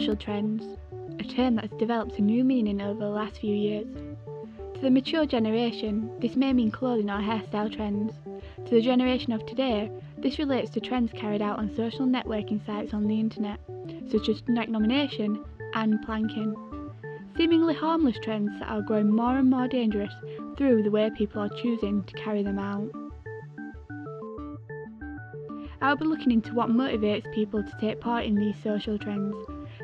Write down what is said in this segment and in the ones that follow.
social trends, a term that's developed a new meaning over the last few years. To the mature generation, this may mean clothing or hairstyle trends. To the generation of today, this relates to trends carried out on social networking sites on the internet, such as neck nomination and planking. Seemingly harmless trends that are growing more and more dangerous through the way people are choosing to carry them out. I'll be looking into what motivates people to take part in these social trends,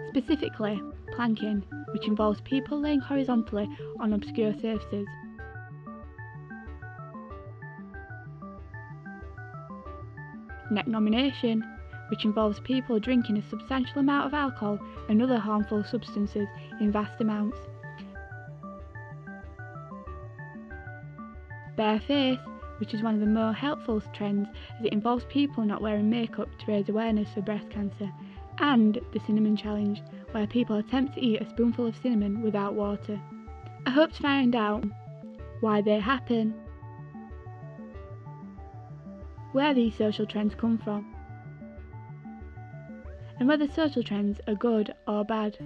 specifically planking, which involves people laying horizontally on obscure surfaces. Neck nomination, which involves people drinking a substantial amount of alcohol and other harmful substances in vast amounts. Bare face, which is one of the more helpful trends as it involves people not wearing makeup to raise awareness for breast cancer. And the cinnamon challenge, where people attempt to eat a spoonful of cinnamon without water. I hope to find out why they happen, where these social trends come from, and whether social trends are good or bad.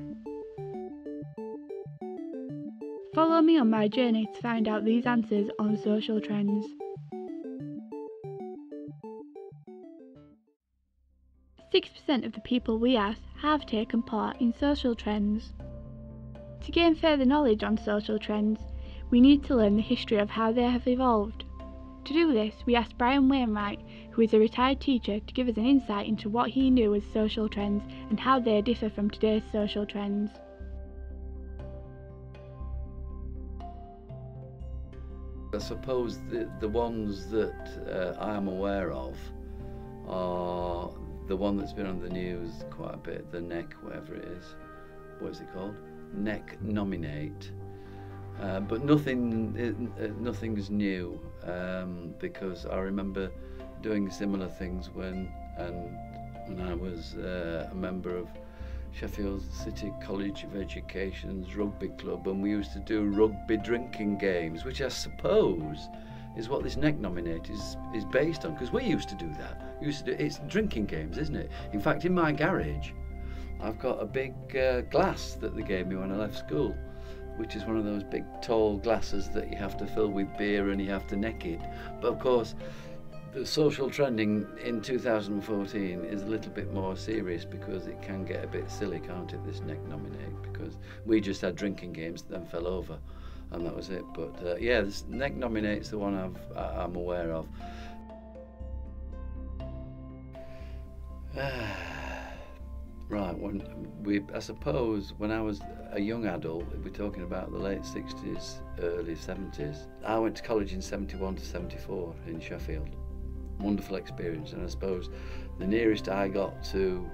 Follow me on my journey to find out these answers on social trends. 6% of the people we asked have taken part in social trends. To gain further knowledge on social trends, we need to learn the history of how they have evolved. To do this, we asked Anni Wainwright, who is a retired teacher, to give us an insight into what he knew as social trends and how they differ from today's social trends. I suppose the ones that I am aware of are the one that's been on the news quite a bit, the neck, whatever it is. What is it called? Neck nominate. But nothing's new, because I remember doing similar things when I was a member of Sheffield City College of Education's rugby club, and we used to do rugby drinking games, which I suppose is what this neck nominate is based on, because we used to do that. It's drinking games, isn't it? In fact, in my garage, I've got a big glass that they gave me when I left school, which is one of those big tall glasses that you have to fill with beer and you have to neck it. But of course, the social trending in 2014 is a little bit more serious, because it can get a bit silly, can't it, this neck nominate, because we just had drinking games that then fell over and that was it. But yeah, this neck nominate's the one I'm aware of. Right, I suppose when I was a young adult, we're talking about the late 60s, early 70s, I went to college in 71 to 74 in Sheffield. Wonderful experience, and I suppose the nearest I got to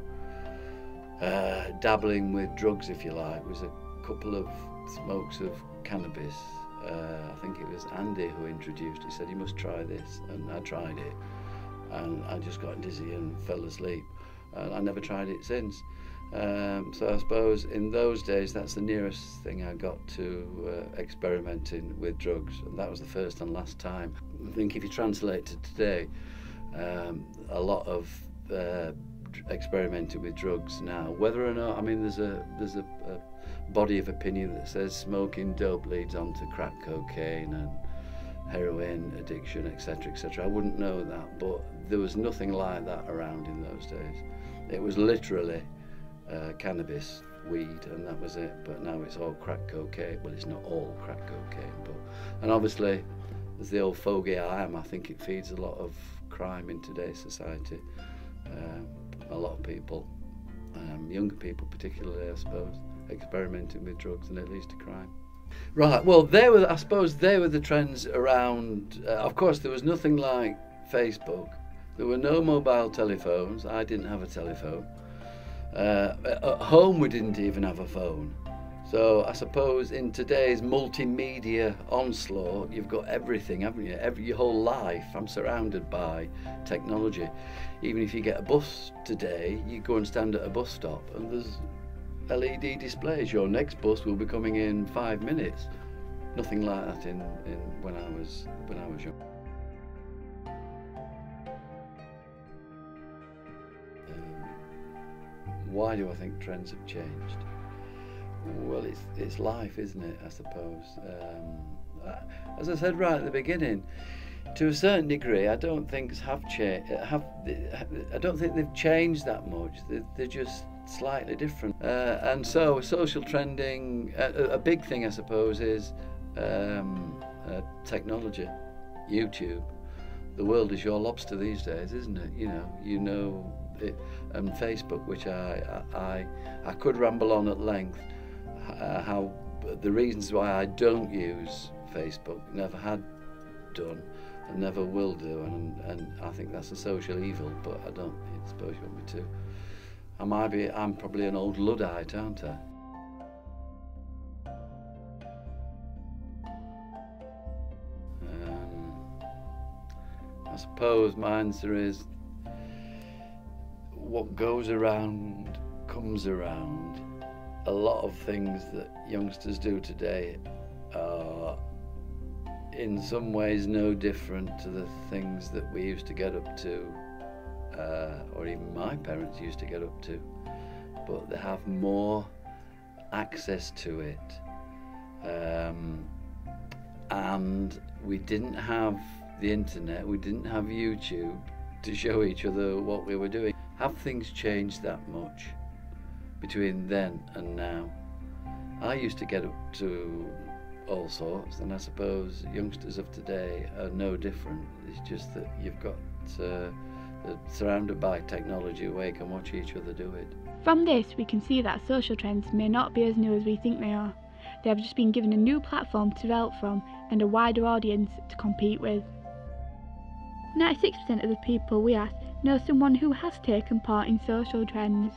dabbling with drugs, if you like, was a couple of smokes of cannabis. I think it was Andy who introduced it. He said, "You must try this," and I tried it, and I just got dizzy and fell asleep. I never tried it since. So I suppose in those days that's the nearest thing I got to experimenting with drugs, and that was the first and last time. I think if you translate to today, a lot of experimenting with drugs now, whether or not, I mean, there's a body of opinion that says smoking dope leads on to crack cocaine and heroin addiction, etc., etc. I wouldn't know that, but there was nothing like that around in those days. It was literally cannabis, weed, and that was it. But now it's all crack cocaine. Well, it's not all crack cocaine, but, and obviously, as the old fogey I am, I think it feeds a lot of crime in today's society. A lot of people, younger people particularly, I suppose, experimenting with drugs, and it leads to crime. Right, well, I suppose they were the trends around. Of course, there was nothing like Facebook. There were no mobile telephones. I didn't have a telephone. At home, we didn't even have a phone. So I suppose in today's multimedia onslaught, you've got everything, haven't you? Your whole life, I'm surrounded by technology. Even if you get a bus today, you go and stand at a bus stop, and there's LED displays. Your next bus will be coming in 5 minutes. Nothing like that in when I was young. Why do I think trends have changed? Well, it's life, isn't it, I suppose. As I said right at the beginning, to a certain degree, I don't think I don't think they've changed that much. They're just slightly different. And so social trending, a big thing, I suppose, is technology, YouTube. The world is your lobster these days, isn't it? You know it, and Facebook, which I could ramble on at length. How the reasons why I don't use Facebook, never had done, and never will do, and I think that's a social evil. But I don't suppose you want me to. I'm probably an old Luddite, aren't I? I suppose my answer is what goes around comes around. A lot of things that youngsters do today are in some ways no different to the things that we used to get up to, or even my parents used to get up to, but they have more access to it. And we didn't have the internet, we didn't have YouTube to show each other what we were doing. Have things changed that much between then and now? I used to get up to all sorts, and I suppose youngsters of today are no different. It's just that you've got they're surrounded by technology where you can watch each other do it. From this, we can see that social trends may not be as new as we think they are. They have just been given a new platform to develop from and a wider audience to compete with. 96% of the people we asked know someone who has taken part in social trends.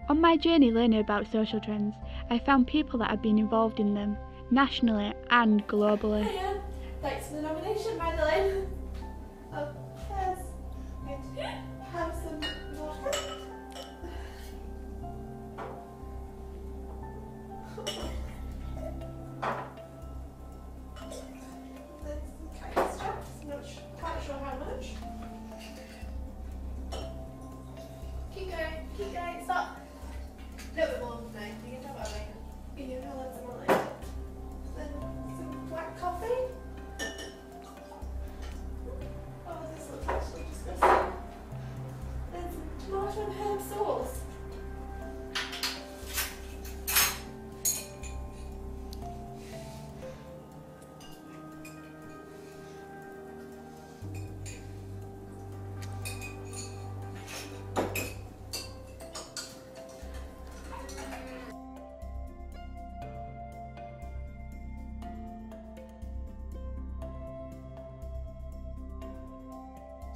On my journey learning about social trends, I found people that have been involved in them, nationally and globally. Hiya. Thanks for the nomination, Magdalene. Oh, yes. Have some water. There's some khaki straps, not quite sure how much. Keep going, stop. A little bit more, no, you can tell what I mean. You can tell that's more like then some black coffee. Oh, this looks actually disgusting. Then some tomato and herb sauce.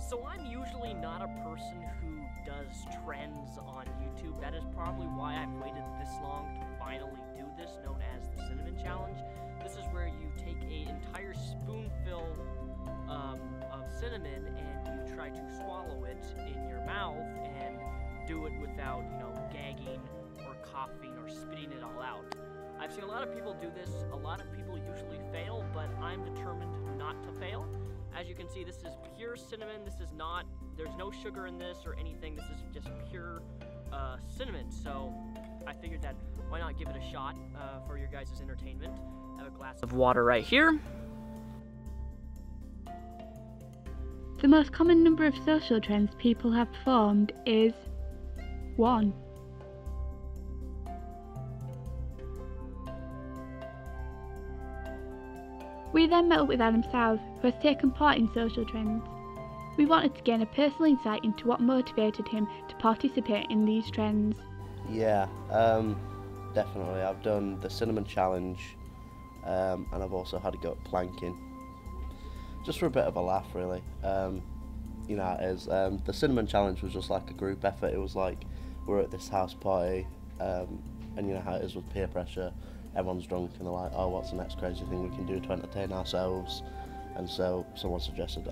So I'm usually not a person who does trends on YouTube. That is probably why I've waited this long to finally do this, known as the Cinnamon Challenge. This is where you take an entire spoonful of cinnamon and you try to swallow it in your mouth and do it without, gagging or coughing or spitting it all out. I've seen a lot of people do this. A lot of people usually fail, but I'm determined not to fail. As you can see, this is pure cinnamon. This is not, there's no sugar in this or anything. This is just pure cinnamon. So I figured that why not give it a shot for your guys' entertainment. I have a glass of water right here. The most common number of social trends people have performed is 1. We then met up with Adam South, who has taken part in social trends. We wanted to gain a personal insight into what motivated him to participate in these trends. Yeah, definitely. I've done the Cinnamon Challenge, and I've also had to go at planking. Just for a bit of a laugh, really. The Cinnamon Challenge was just like a group effort. It was like we're at this house party, and you know how it is with peer pressure. Everyone's drunk and they're like, oh, what's the next crazy thing we can do to entertain ourselves? And so someone suggested,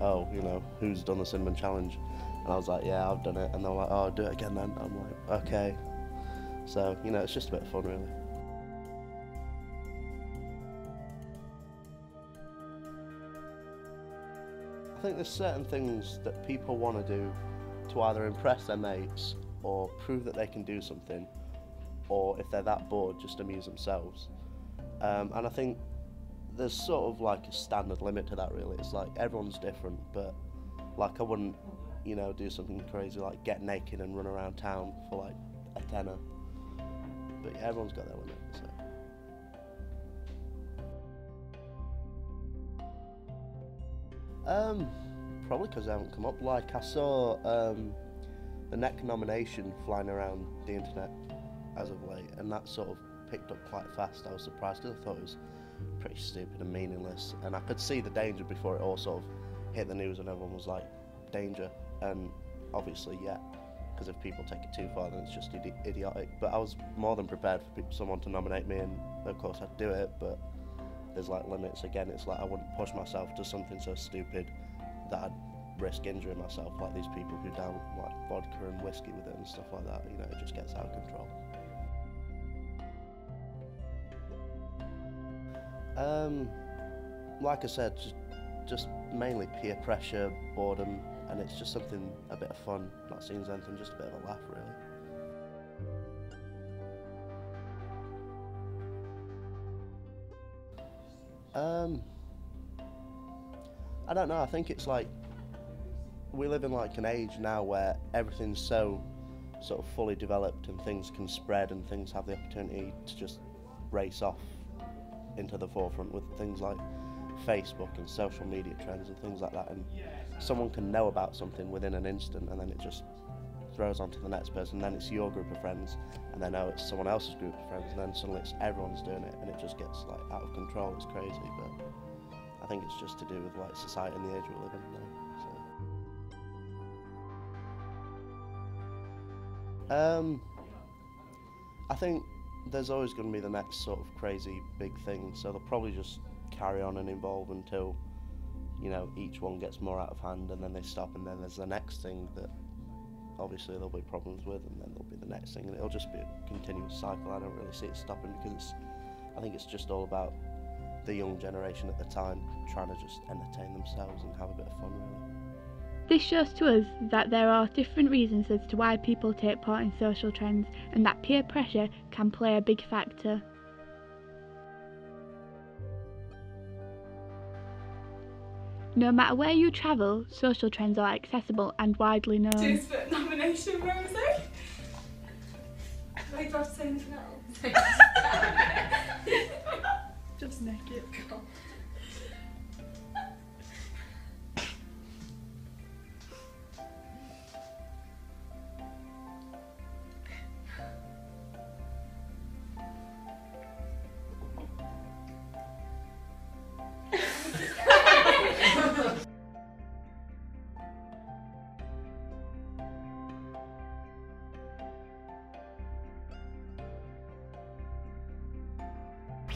who's done the Cinnamon Challenge? And I was like, yeah, I've done it. And they were like, oh, do it again then. I'm like, okay. So, it's just a bit of fun, really. I think there's certain things that people want to do to either impress their mates or prove that they can do something, or if they're that bored, just amuse themselves. And I think there's sort of like a standard limit to that, really. It's like everyone's different, but like I wouldn't, you know, do something crazy like get naked and run around town for like a tenner. But yeah, everyone's got their limit. So. Probably because I haven't come up. Like I saw the neck nomination flying around the internet as of late, and that sort of picked up quite fast. I was surprised because I thought it was pretty stupid and meaningless, and I could see the danger before it all sort of hit the news and everyone was like, danger. And obviously, yeah, because if people take it too far, then it's just idiotic. But I was more than prepared for someone to nominate me, and of course I'd do it, but there's like limits. Again, it's like I wouldn't push myself to something so stupid that I'd risk injuring myself, like these people who down like vodka and whiskey with it and stuff like that. You know, it just gets out of control. Like I said, just mainly peer pressure, boredom, and it's just something, a bit of fun, not seen as anything, just a bit of a laugh, really. I don't know, I think it's like, we live in like an age now where everything's so sort of fully developed and things can spread and things have the opportunity to just race off into the forefront with things like Facebook and social media trends and things like that, and someone can know about something within an instant and then it just throws onto the next person, and then it's your group of friends, and then it's someone else's group of friends, and then suddenly it's everyone's doing it, and it just gets like out of control. It's crazy, but I think it's just to do with like society and the age we live in now. So. I think there's always going to be the next sort of crazy big thing, so they'll probably just carry on and evolve until, you know, each one gets more out of hand, and then they stop, and then there's the next thing that obviously there'll be problems with, and then there'll be the next thing, and it'll just be a continuous cycle. I don't really see it stopping, because I think it's just all about the young generation at the time trying to just entertain themselves and have a bit of fun, really. This shows to us that there are different reasons as to why people take part in social trends, and that peer pressure can play a big factor. No matter where you travel, social trends are accessible and widely known. Cheers for nomination, Rosie. Wait, do I have to say anything else? Just naked. God.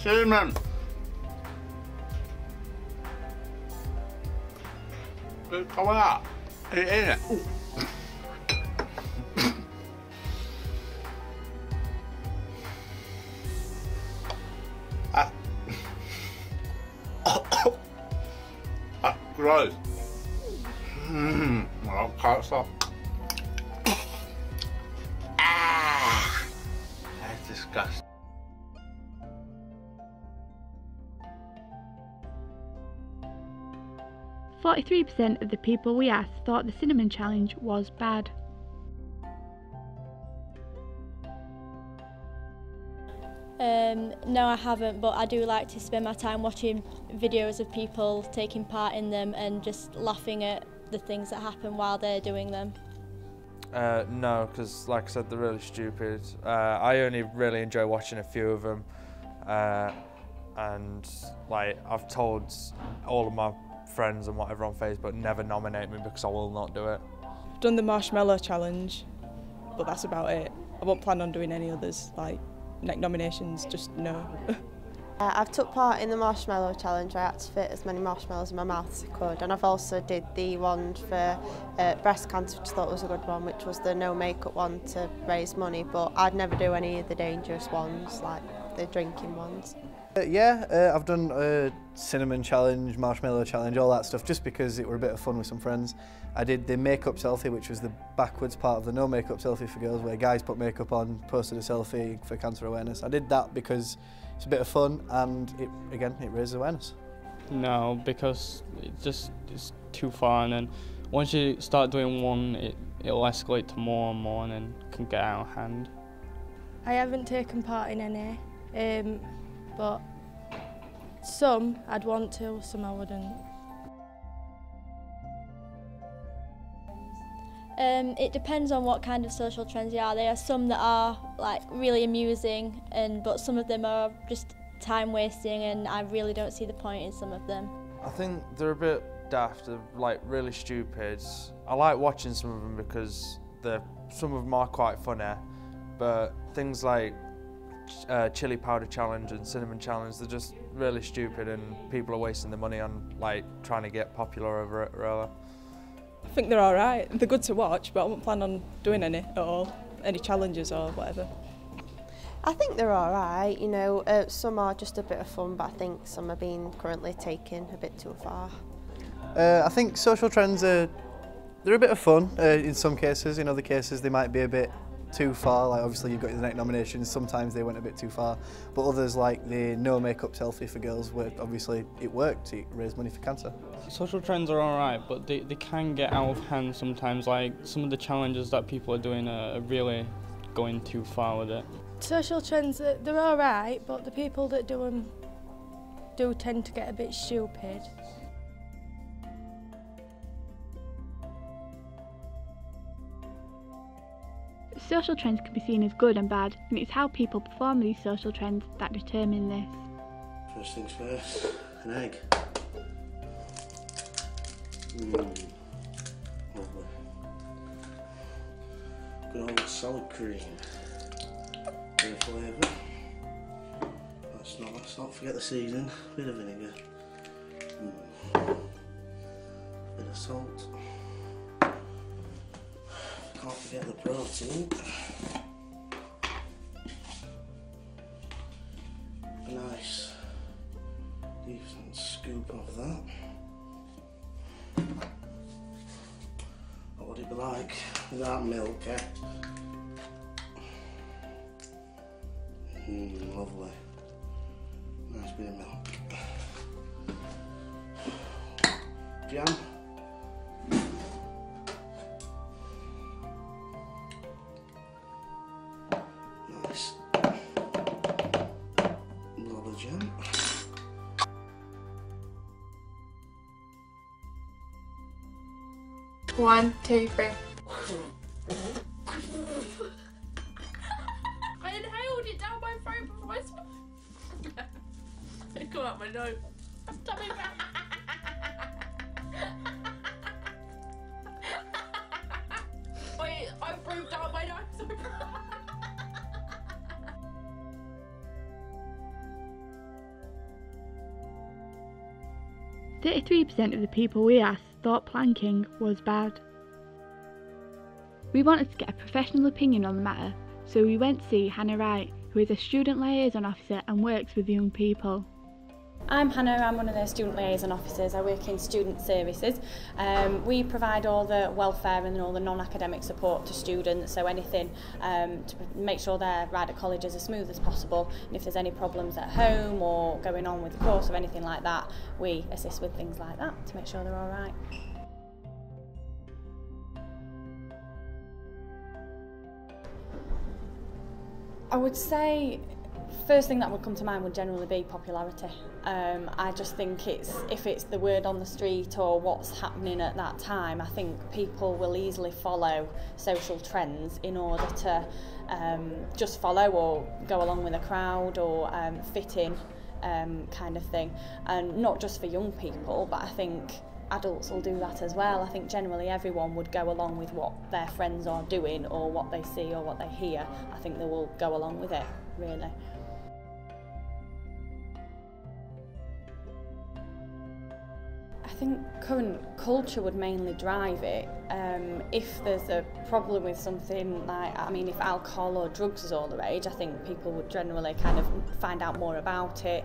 Freeman. Come on, eat it. Gross. I can't stop. That's disgusting. 43% of the people we asked thought the cinnamon challenge was bad. No, I haven't, but I do like to spend my time watching videos of people taking part in them and just laughing at the things that happen while they're doing them. No, because like I said, they're really stupid. I only really enjoy watching a few of them, and like I've told all of my friends and whatever on Facebook, never nominate me because I will not do it. I've done the marshmallow challenge, but that's about it. I won't plan on doing any others, like neck nominations, just no. I've took part in the marshmallow challenge. I had to fit as many marshmallows in my mouth as I could, and I've also did the one for breast cancer, which I thought was a good one, which was the no makeup one to raise money, but I'd never do any of the dangerous ones, like like the drinking ones. I've done a cinnamon challenge, marshmallow challenge, all that stuff, just because it were a bit of fun with some friends. I did the makeup selfie, which was the backwards part of the no makeup selfie for girls, where guys put makeup on, posted a selfie for cancer awareness. I did that because it's a bit of fun and it raises awareness. No, because it's too far, and then once you start doing one, it'll escalate to more and more, and then can get out of hand. I haven't taken part in any, but some I'd want to, some I wouldn't. It depends on what kind of social trends they are. There are some that are like really amusing, but some of them are just time wasting, and I really don't see the point in some of them. I think they're a bit daft, they're like really stupid. I like watching some of them because some of them are quite funny, but things like chili powder challenge and cinnamon challenge, they're just really stupid, and people are wasting their money on like trying to get popular over it, really. I think they're alright. They're good to watch, but I won't plan on doing any at all, any challenges or whatever. I think they're alright, you know, some are just a bit of fun, but I think some are being currently taken a bit too far. I think social trends they're a bit of fun in some cases. In other cases they might be a bit too far, like obviously you've got your neck nominations, sometimes they went a bit too far, but others like the no makeup selfie for girls, where obviously it worked, it raised money for cancer. Social trends are alright, but they can get out of hand sometimes. Like some of the challenges that people are doing are really going too far with it. Social trends, they're alright, but the people that do them do tend to get a bit stupid. Social trends can be seen as good and bad, and it's how people perform these social trends that determine this. First things first, an egg. Lovely. Good old salad cream. Bit of flavour. Let's not forget the seasoning. Bit of vinegar. Bit of salt. Can't forget the protein. A nice decent scoop of that. What would it be like without milk, eh? Lovely. Nice bit of milk. Jam. Nice. Blob of jam. One, two, three. I inhaled it down my throat before I spoke. It come out my nose. Stop it back. I threw down my nose. 33% of the people we asked thought planking was bad. We wanted to get a professional opinion on the matter, so we went to see Hanna Wright, who is a student liaison officer and works with young people. I'm Hanna, I'm one of the student liaison officers. I work in student services. We provide all the welfare and all the non-academic support to students, so anything to make sure their ride at college is as smooth as possible, and if there's any problems at home or going on with the course or anything like that, we assist with things like that to make sure they're all right. I would say first thing that would come to mind would generally be popularity. I just think if it's the word on the street or what's happening at that time, I think people will easily follow social trends in order to just follow or go along with a crowd or fit in kind of thing. And not just for young people, but I think adults will do that as well. I think generally everyone would go along with what their friends are doing or what they see or what they hear. I think they will go along with it, really. I think current culture would mainly drive it. If there's a problem with something like, I mean, if alcohol or drugs is all the rage, I think people would generally kind of find out more about it,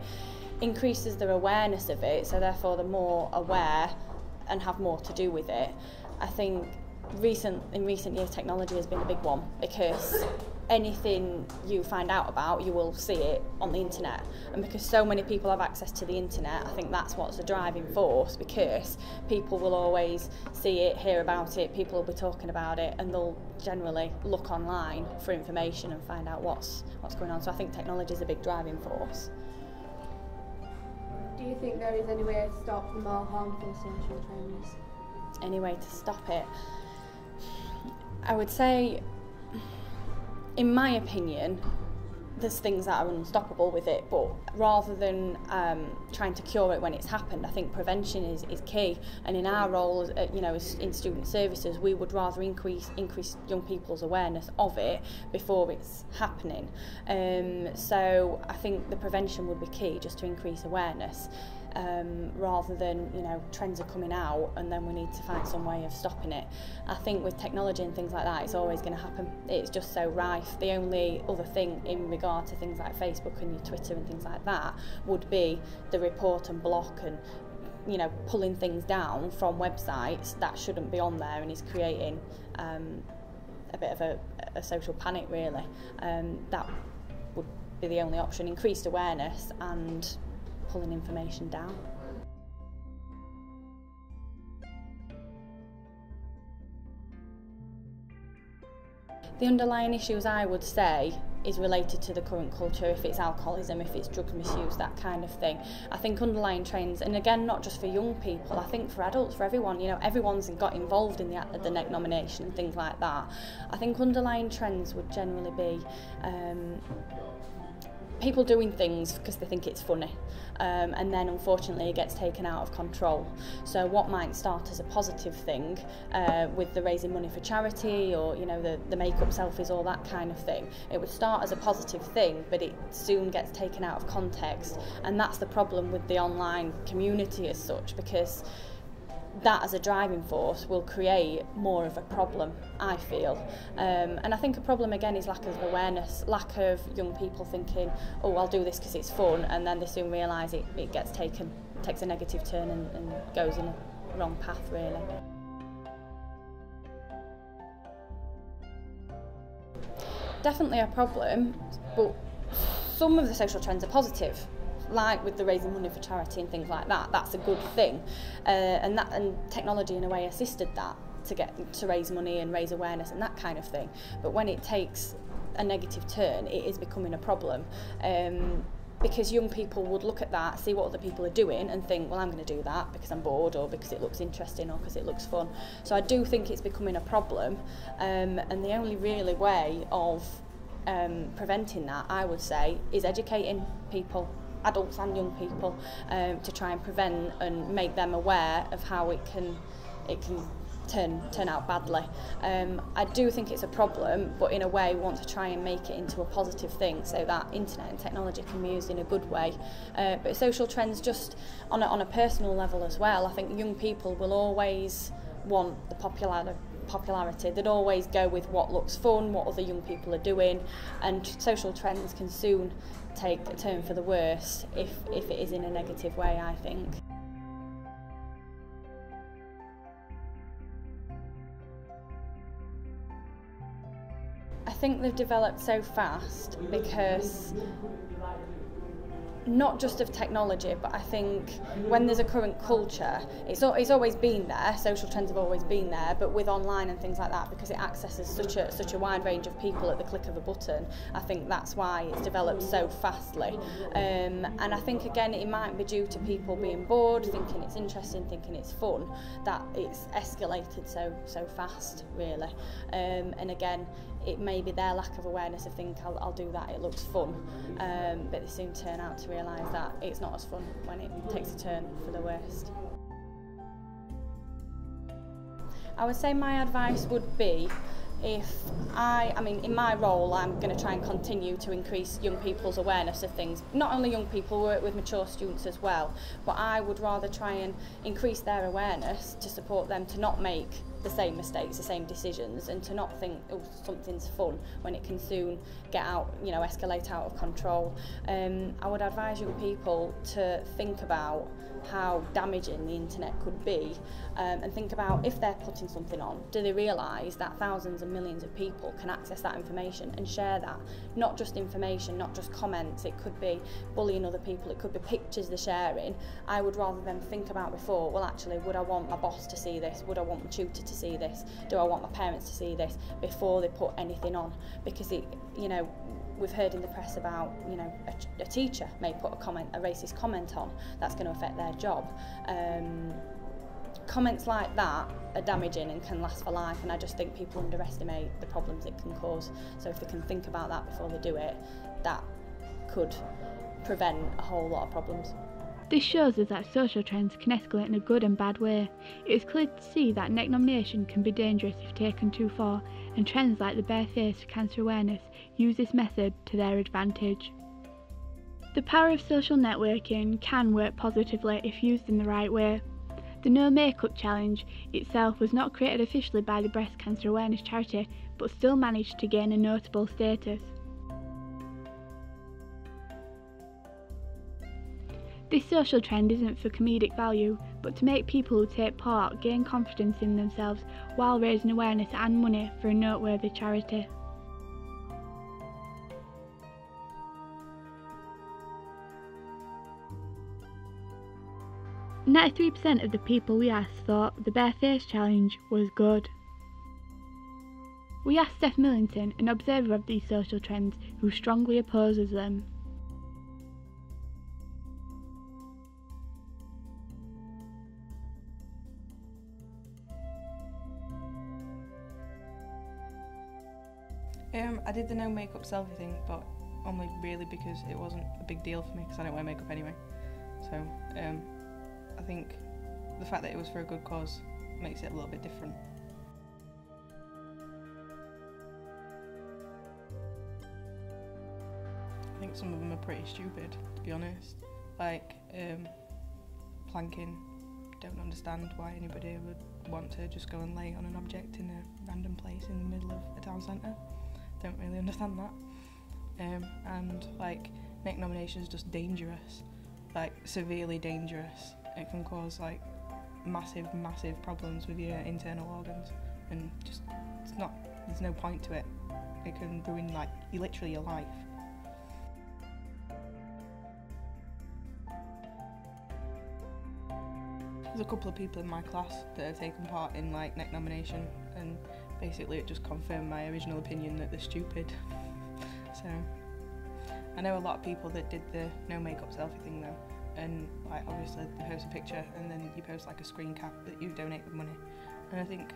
increases their awareness of it, so therefore they're more aware and have more to do with it. I think in recent years technology has been a big one, because anything you find out about, you will see it on the internet, and because so many people have access to the internet, I think that's what's the driving force, because people will always see it, hear about it, people will be talking about it, and they'll generally look online for information and find out what's going on. So I think technology is a big driving force. Do you think there is any way to stop the more harmful social trends? Any way to stop it? I would say, in my opinion, there's things that are unstoppable with it, but rather than trying to cure it when it's happened, I think prevention is key. And in our role, you know, as in student services, we would rather increase young people's awareness of it before it's happening. So I think the prevention would be key, just to increase awareness. Rather than, you know, trends are coming out and then we need to find some way of stopping it. I think with technology and things like that, it's always going to happen. It's just so rife. The only other thing in regard to things like Facebook and your Twitter and things like that would be the report and block and, you know, pulling things down from websites that shouldn't be on there, and is creating a bit of a social panic, really. That would be the only option: increased awareness and pulling information down. The underlying issues, I would say, is related to the current culture. If it's alcoholism, if it's drug misuse, that kind of thing. I think underlying trends, and again, not just for young people, I think for adults, for everyone, you know, everyone's got involved in the NEC nomination and things like that. I think underlying trends would generally be people doing things because they think it's funny, and then unfortunately it gets taken out of control. So what might start as a positive thing, with the raising money for charity, or, you know, the makeup selfies, all that kind of thing, it would start as a positive thing, but it soon gets taken out of context, and that's the problem with the online community as such, because that as a driving force will create more of a problem, I feel. And I think a problem again is lack of awareness, lack of young people thinking, oh, I'll do this because it's fun, and then they soon realise it takes a negative turn and goes in a wrong path, really. Definitely a problem, but some of the social trends are positive. Like with the raising money for charity and things like that, that's a good thing, and technology in a way assisted that to raise money and raise awareness and that kind of thing. But when it takes a negative turn, it is becoming a problem, because young people would look at that, see what other people are doing, and think, well, I'm going to do that because I'm bored, or because it looks interesting, or because it looks fun. So I do think it's becoming a problem, and the only really way of preventing that, I would say, is educating people, adults and young people, to try and prevent and make them aware of how it can turn out badly. I do think it's a problem, but in a way we want to try and make it into a positive thing, so that internet and technology can be used in a good way. But social trends, just on a personal level as well, I think young people will always want the popularity. They'd always go with what looks fun, what other young people are doing, and social trends can soon take a turn for the worse if it is in a negative way, I think. I think they've developed so fast because not just of technology, but I think when there's a current culture, it's always been there, social trends have always been there, but with online and things like that, because it accesses such a wide range of people at the click of a button, I think that's why it's developed so fastly. And I think, again, it might be due to people being bored, thinking it's interesting, thinking it's fun, that it's escalated so fast, really. And again, it may be their lack of awareness of thinking, I'll do that, it looks fun, but they soon turn out to realise that it's not as fun when it takes a turn for the worst. I would say my advice would be I mean, in my role, I'm going to try and continue to increase young people's awareness of things. Not only young people, work with mature students as well, but I would rather try and increase their awareness to support them to not make the same mistakes, the same decisions, and to not think, oh, something's fun when it can soon get out, you know, escalate out of control. I would advise young people to think about how damaging the internet could be, and think about if they're putting something on, do they realise that thousands and millions of people can access that information and share that? Not just information, not just comments, it could be bullying other people, it could be pictures they're sharing. I would rather them think about before, well actually, would I want my boss to see this? Would I want my tutor to see this? Do I want my parents to see this? Before they put anything on. Because it, you know, we've heard in the press about, you know, a teacher may put a racist comment on that's going to affect their job. Comments like that are damaging and can last for life, and I just think people underestimate the problems it can cause. So if they can think about that before they do it, that could prevent a whole lot of problems. This shows us that social trends can escalate in a good and bad way. It is clear to see that neck nomination can be dangerous if taken too far, and trends like the Bare Face for Cancer Awareness use this method to their advantage. The power of social networking can work positively if used in the right way. The No Makeup Challenge itself was not created officially by the Breast Cancer Awareness charity, but still managed to gain a notable status. This social trend isn't for comedic value, but to make people who take part gain confidence in themselves while raising awareness and money for a noteworthy charity. %93% of the people we asked thought the Bare Face Challenge was good. We asked Steff Millington, an observer of these social trends, who strongly opposes them. I did the no makeup selfie thing, but only really because it wasn't a big deal for me because I don't wear makeup anyway. So I think the fact that it was for a good cause makes it a little bit different. I think some of them are pretty stupid, to be honest. Like planking, don't understand why anybody would want to just go and lay on an object in a random place in the middle of a town centre. Don't really understand that. And like neck nomination is just dangerous, like severely dangerous. It can cause like massive problems with your internal organs, and just there's no point to it. It can ruin like literally your life. There's a couple of people in my class that have taken part in like neck nomination, and basically it just confirmed my original opinion that they're stupid. So I know a lot of people that did the no makeup selfie thing though, and like obviously they post a picture and then you post like a screen cap that you donate with money, and I think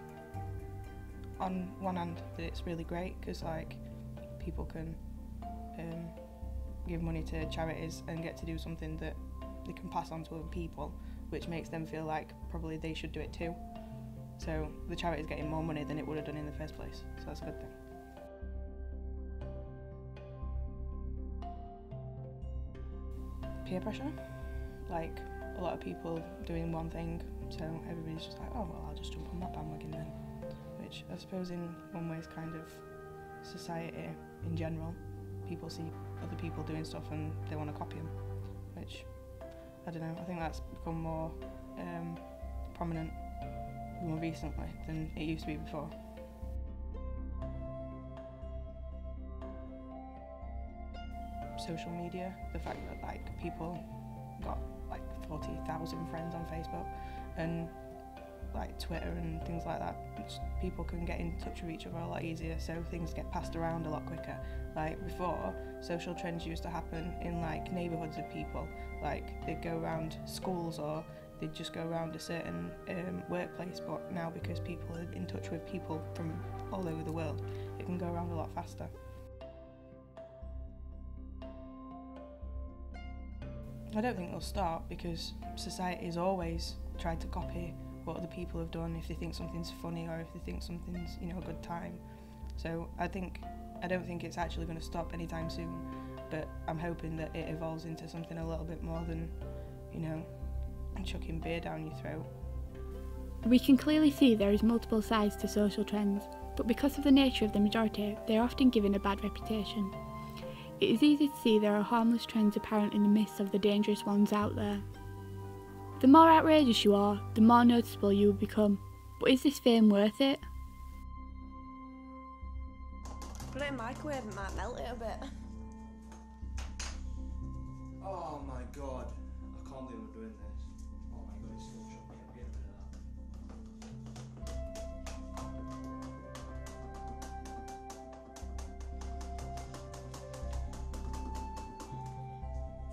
on one hand that it's really great because like people can give money to charities and get to do something that they can pass on to other people, which makes them feel like probably they should do it too. So the charity's getting more money than it would have done in the first place, so that's a good thing. Peer pressure, like a lot of people doing one thing, so everybody's just like, oh well, I'll just jump on that bandwagon then, which I suppose in one way is kind of society in general. People see other people doing stuff and they want to copy them, which I don't know, I think that's become more prominent more recently than it used to be before. Social media, the fact that like people got like 40,000 friends on Facebook and like Twitter and things like that, people can get in touch with each other a lot easier, so things get passed around a lot quicker. Like before, social trends used to happen in like neighbourhoods of people, like they'd go around schools or they'd just go around a certain workplace, but now because people are in touch with people from all over the world, it can go around a lot faster. I don't think they'll stop because society has always tried to copy what other people have done if they think something's funny or if they think something's, you know, a good time. So I don't think it's actually going to stop anytime soon, but I'm hoping that it evolves into something a little bit more than, you know, chucking beer down your throat. We can clearly see there is multiple sides to social trends, but because of the nature of the majority, they are often given a bad reputation. It is easy to see there are harmless trends apparent in the midst of the dangerous ones out there. The more outrageous you are, the more noticeable you will become. But is this fame worth it? Put it in the microwave, it might melt it a bit. Oh my god, I can't believe I'm doing this. Oh my god, it's still choppy. I'm getting rid of that.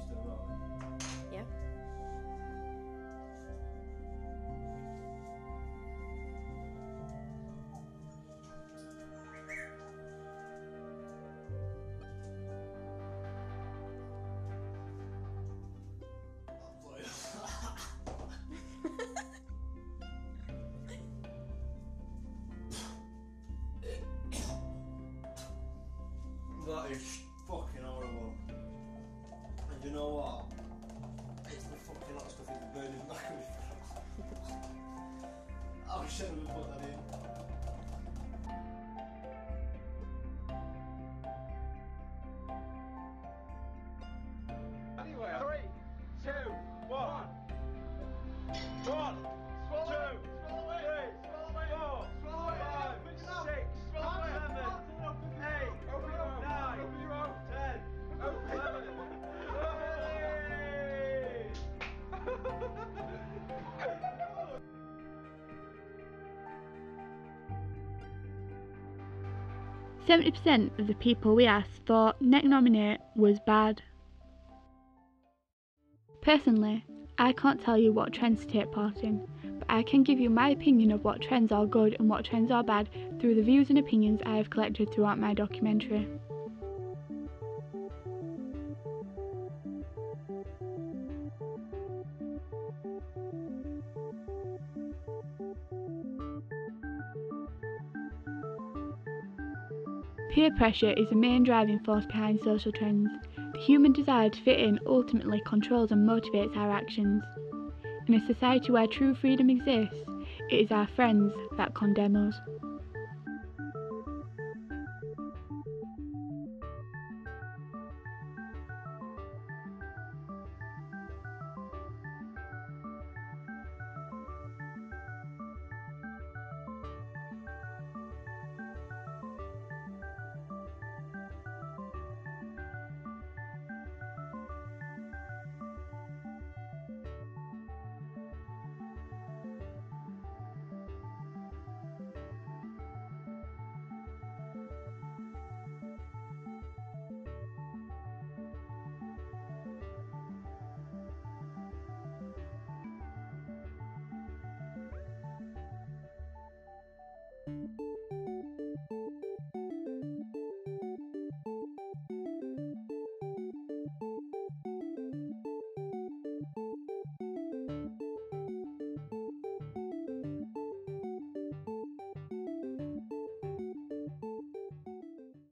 Still rolling? Yeah. That is fucking horrible. And you know what? It's the fucking hot stuff in the burning back of me. I shouldn't have put that in. Anyway, 3, 2, 1. 1, 2, 3, 4, 5, 6, 7, 8, 9, 10, 11. 70% of the people we asked thought Neck Nominate was bad. Personally, I can't tell you what trends to take part in, but I can give you my opinion of what trends are good and what trends are bad through the views and opinions I have collected throughout my documentary. Peer pressure is the main driving force behind social trends. The human desire to fit in ultimately controls and motivates our actions. In a society where true freedom exists, it is our friends that condemn us.